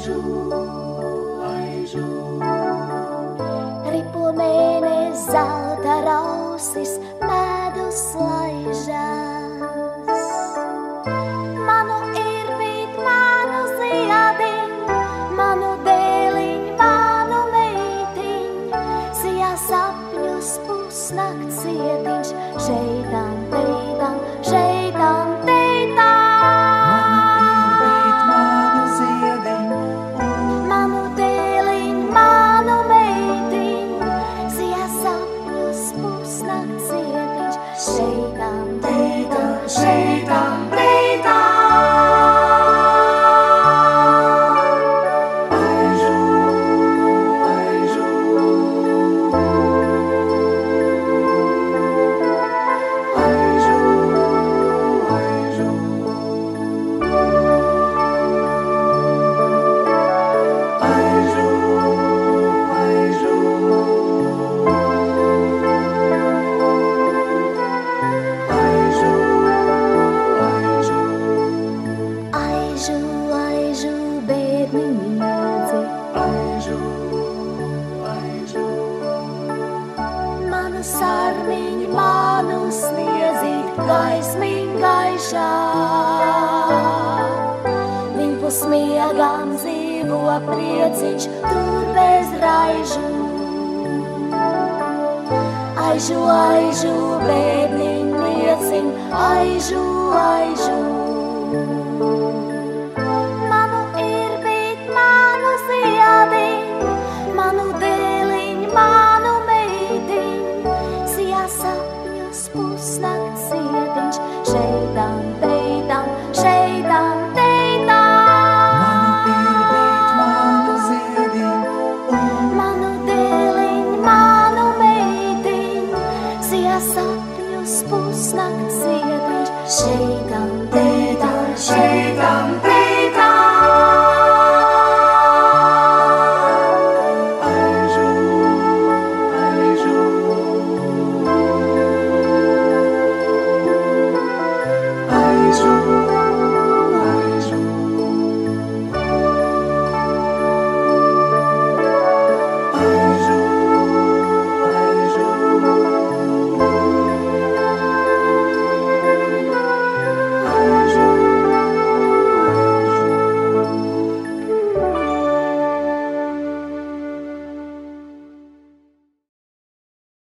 aižu, aižu. Ripo mēnes zelta rausis, medus laižas. Manu irbīt, manu ziediņ, manu dēliņ, manu meitiņ, sijā sapņus pusnakts cietiņš, šeitam, teitam, šeitam, teitam. Manu dēliņ, manu meitiņ, sijā sapņus pusnakts cietiņš, šeitam, teitam, šeitam, teitam. Manu sarmiņu, manu sniedzīt, gaismiņ gaišā. Viņpus miegām dzīvo prieciņš, tur bez raižu. Aižu, aižu, bērniņ lieciņ, aižu, aižu. Manu irbīt, manu ziediņ, manu dēliņ, manu meitiņ, sijā sapņus pusnakts cietiņš, šeitam, teitam, šeitam, teitam. Manu ziediņ, manu dēliņ, manu meitiņ, sijā sapņus pusnakts cietiņš, šeitam, teitam.